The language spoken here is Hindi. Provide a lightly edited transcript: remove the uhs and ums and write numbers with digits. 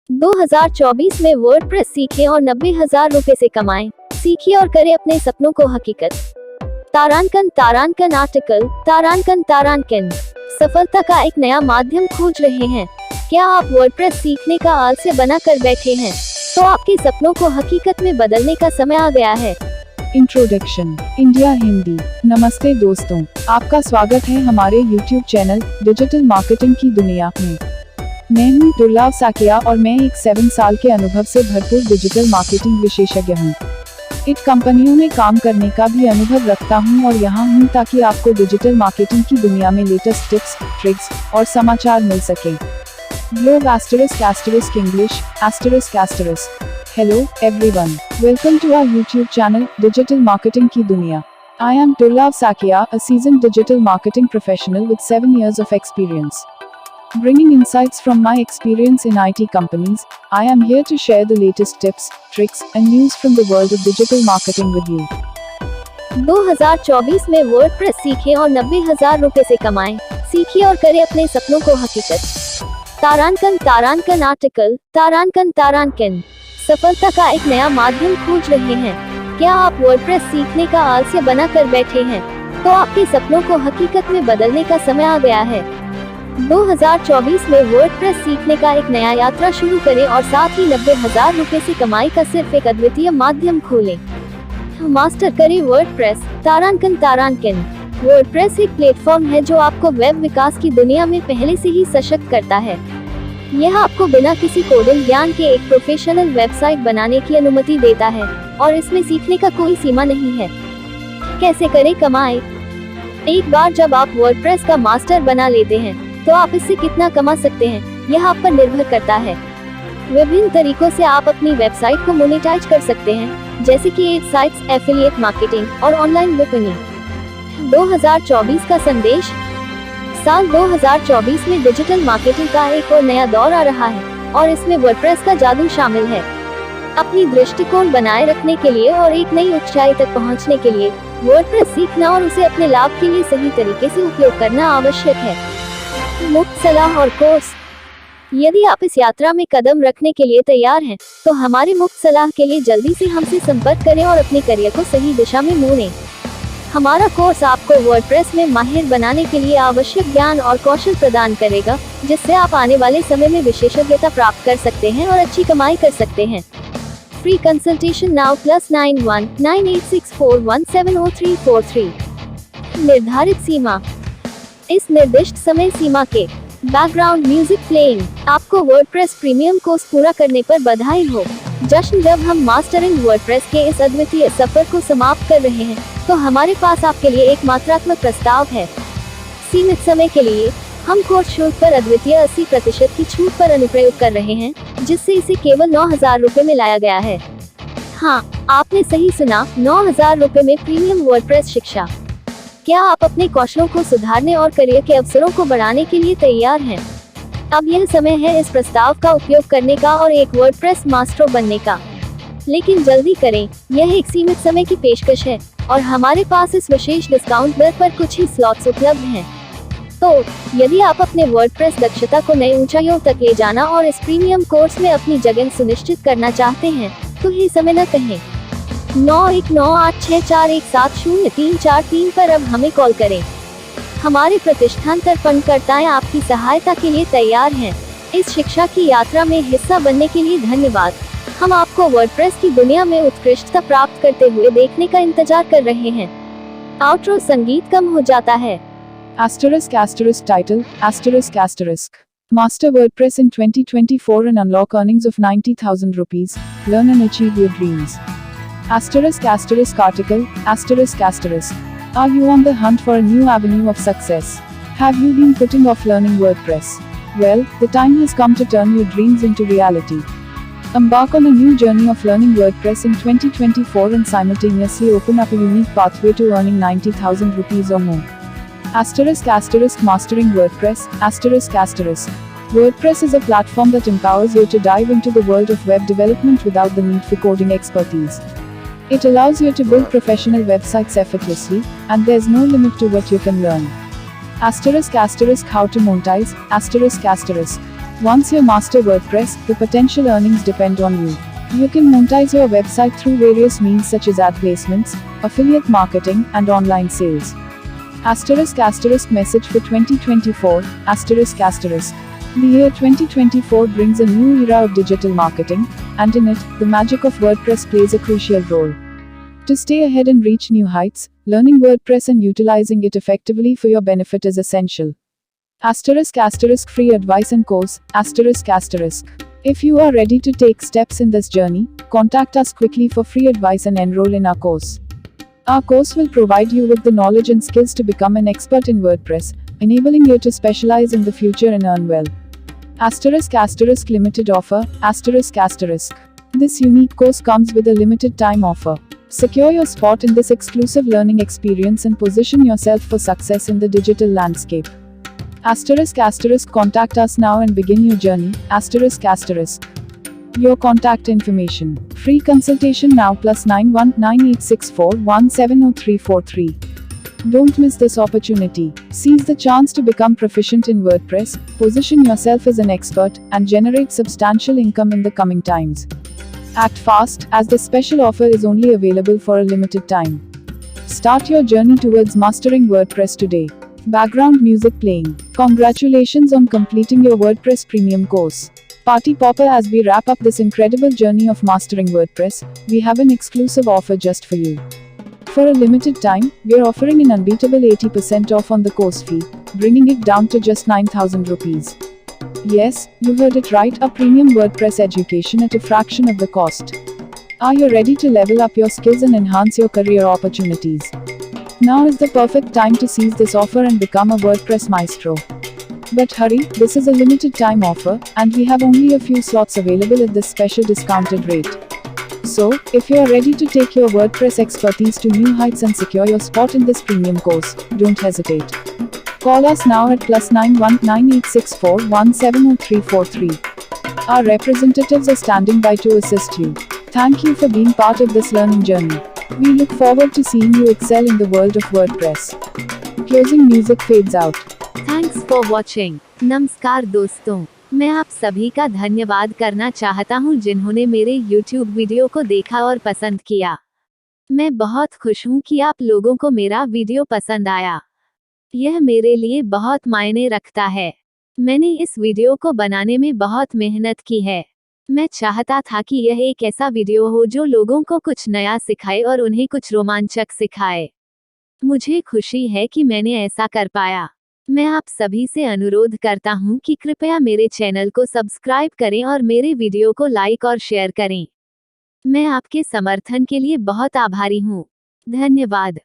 2024 में वर्डप्रेस सीखें और 90,000 रुपए से कमाएं। सीखिए और करें अपने सपनों को हकीकत। तारांकन आर्टिकल। तारांकन सफलता का एक नया माध्यम खोज रहे हैं। क्या आप वर्डप्रेस सीखने का आलस्य बना कर बैठे हैं? तो आपके सपनों को हकीकत में बदलने का समय आ गया है। Introduction India Hindi. नमस्ते दोस्तों, आपका स्वागत है हमारे YouTube चैनल डिजिटल मार्केटिंग की दुनिया में। मैं हूं दुर्लभ साकिया और मैं एक 7 साल के अनुभव से भरपूर डिजिटल मार्केटिंग विशेषज्ञ हूं। एक कंपनियों में काम करने का भी अनुभव रखता हूं और यहां हूं ताकि आपको डिजिटल मार्केटिंग की दुनिया में लेटेस्ट टिप्स, ट्रिक्स और समाचार मिल सके। Globe *** English ***. Hello everyone, welcome to our YouTube channel Digital Marketing की दुनिया। I am Durlab Sakia, a seasoned digital marketing professional with 7 years of experience. Bringing insights from my experience in IT companies, I am here to share the latest tips, tricks and news from the world of digital marketing with you. 2024 में वर्डप्रेस सीखें और 90,000 रुपए से कमाएं। सीखिए और करें अपने सपनों को हकीकत। तारांकन आर्टिकल। तारांकन सफलता का एक नया माध्यम खोज रहे हैं। क्या आप वर्डप्रेस सीखने का आलस्य बना कर बैठे हैं? तो आपके सपनों को हकीकत में बदलने का समय आ गया है। 2024 में वर्डप्रेस सीखने का एक नया यात्रा शुरू करें और साथ ही 90,000 रुपए से कमाई का सिर्फ एक अद्वितीय माध्यम खोलें। मास्टर करें वर्डप्रेस। तारांकन वर्डप्रेस एक प्लेटफॉर्म है जो आपको वेब विकास की दुनिया में पहले से ही सशक्त करता है। यह आपको बिना किसी कोडिंग ज्ञान के एक प्रोफेशनल वेबसाइट बनाने की अनुमति देता है और इसमें सीखने का कोई सीमा नहीं है। कैसे करें कमाई? एक बार जब आप वर्डप्रेस का मास्टर बना लेते हैं तो आप इससे कितना कमा सकते हैं, यह आप पर निर्भर करता है। विभिन्न तरीकों से आप अपनी वेबसाइट को मोनेटाइज कर सकते हैं, जैसे कि एड साइट्स, एफिलिएट मार्केटिंग और ऑनलाइन विपणन। 2024 का संदेश। साल 2024 में डिजिटल मार्केटिंग का एक और नया दौर आ रहा है और इसमें वर्डप्रेस का जादू शामिल है। अपनी दृष्टिकोण बनाए रखने के लिए और एक नई ऊंचाई तक पहुंचने के लिए वर्डप्रेस सीखना और उसे अपने लाभ के लिए सही तरीके से उपयोग करना आवश्यक है। मुफ्त सलाह और कोर्स। यदि आप इस यात्रा में कदम रखने के लिए तैयार हैं, तो हमारे मुफ्त सलाह के लिए जल्दी से हमसे संपर्क करें और अपने करियर को सही दिशा में मोड़ें। हमारा कोर्स आपको वर्डप्रेस में माहिर बनाने के लिए आवश्यक ज्ञान और कौशल प्रदान करेगा, जिससे आप आने वाले समय में विशेषज्ञता प्राप्त कर सकते हैं और अच्छी कमाई कर सकते हैं। Free consultation now +91 9864 170343। निर्धारित सीमा। इस निर्दिष्ट समय सीमा के बैकग्राउंड म्यूजिक प्लेइंग। आपको वर्डप्रेस प्रीमियम कोर्स पूरा करने पर बधाई हो। जश्न जब हम मास्टरिंग वर्डप्रेस के इस अद्वितीय सफर को समाप्त कर रहे हैं, तो हमारे पास आपके लिए एक मात्रात्मक प्रस्ताव है। सीमित समय के लिए हम कोर्स शुल्क पर अद्वितीय 80% की छूट पर अनुप्रयोग कर रहे हैं, जिससे इसे केवल 9,000 रुपए में लाया गया है। हाँ, आपने सही सुना, 9,000 रुपए में प्रीमियम वर्डप्रेस शिक्षा। क्या आप अपने कौशलों को सुधारने और करियर के अवसरों को बढ़ाने के लिए तैयार हैं? अब यह समय है इस प्रस्ताव का उपयोग करने का और एक वर्डप्रेस मास्टर बनने का। लेकिन जल्दी करें, यह एक सीमित समय की पेशकश है और हमारे पास इस विशेष डिस्काउंट दर पर कुछ ही स्लॉट्स उपलब्ध हैं। तो यदि आप अपने वर्डप्रेस दक्षता को नई ऊंचाइयों तक ले जाना और इस प्रीमियम कोर्स में अपनी जगह सुनिश्चित करना चाहते हैं, तो ये समय न कहें। 919864170343 पर अब हमें कॉल करें। हमारे प्रतिष्ठान तर्पणकर्ताएं आपकी सहायता के लिए तैयार हैं। इस शिक्षा की यात्रा में हिस्सा बनने के लिए धन्यवाद। हम आपको वर्डप्रेस की दुनिया में उत्कृष्टता प्राप्त करते हुए देखने का इंतजार कर रहे हैं। आउटरो संगीत कम हो जाता है। Title ***. Master WordPress in 2024 and unlock earnings of 90,000 rupees. Learn and achieve your dreams. Article ***. Are you on the hunt for a new avenue of success? Have you been putting off learning WordPress? Well, the time has come to turn your dreams into reality. Embark on a new journey of learning WordPress in 2024 and simultaneously open up a unique pathway to earning 90,000 rupees or more. Mastering WordPress ***. WordPress is a platform that empowers you to dive into the world of web development without the need for coding expertise. It allows you to build professional websites effortlessly, and there's no limit to what you can learn. How to monetize ***. Once you master WordPress, the potential earnings depend on you. You can monetize your website through various means such as ad placements, affiliate marketing, and online sales. *** message for 2024, ***. The year 2024 brings a new era of digital marketing, and in it, the magic of WordPress plays a crucial role. To stay ahead and reach new heights, learning WordPress and utilizing it effectively for your benefit is essential. *** free advice and course, ***. If you are ready to take steps in this journey, contact us quickly for free advice and enroll in our course. Our course will provide you with the knowledge and skills to become an expert in WordPress, enabling you to specialize in the future and earn well. *** limited offer, ***. This unique course comes with a limited time offer. Secure your spot in this exclusive learning experience and position yourself for success in the digital landscape. ***, contact us now and begin your journey, ***. Your contact information. Free consultation now +91 9864 170343. Don't miss this opportunity. Seize the chance to become proficient in WordPress, position yourself as an expert, and generate substantial income in the coming times. Act fast, as this special offer is only available for a limited time. Start your journey towards mastering WordPress today. Background music playing. Congratulations on completing your WordPress Premium course. Party popper, as we wrap up this incredible journey of mastering WordPress, we have an exclusive offer just for you. For a limited time, we're offering an unbeatable 80% off on the course fee, bringing it down to just 9,000 rupees. Yes, you heard it right, a premium WordPress education at a fraction of the cost. Are you ready to level up your skills and enhance your career opportunities? Now is the perfect time to seize this offer and become a WordPress maestro. But hurry, this is a limited time offer, and we have only a few slots available at this special discounted rate. So, if you are ready to take your WordPress expertise to new heights and secure your spot in this premium course, don't hesitate. Call us now at +91 9864 170343. Our representatives are standing by to assist you. Thank you for being part of this learning journey. We look forward to seeing you excel in the world of WordPress. Closing music fades out. Thanks for watching. नमस्कार दोस्तों, मैं आप सभी का धन्यवाद करना चाहता हूं जिन्होंने मेरे YouTube वीडियो को देखा और पसंद किया। मैं बहुत खुश हूं कि आप लोगों को मेरा वीडियो पसंद आया। यह मेरे लिए बहुत मायने रखता है। मैंने इस वीडियो को बनाने में बहुत मेहनत की है। मैं चाहता था कि यह एक ऐसा वीडियो हो जो लोगों को कुछ नया सिखाए और उन्हें कुछ रोमांचक सिखाए। मुझे खुशी है कि मैंने ऐसा कर पाया। मैं आप सभी से अनुरोध करता हूं कि कृपया मेरे चैनल को सब्सक्राइब करें और मेरे वीडियो को लाइक और शेयर करें। मैं आपके समर्थन के लिए बहुत आभारी हूं। धन्यवाद।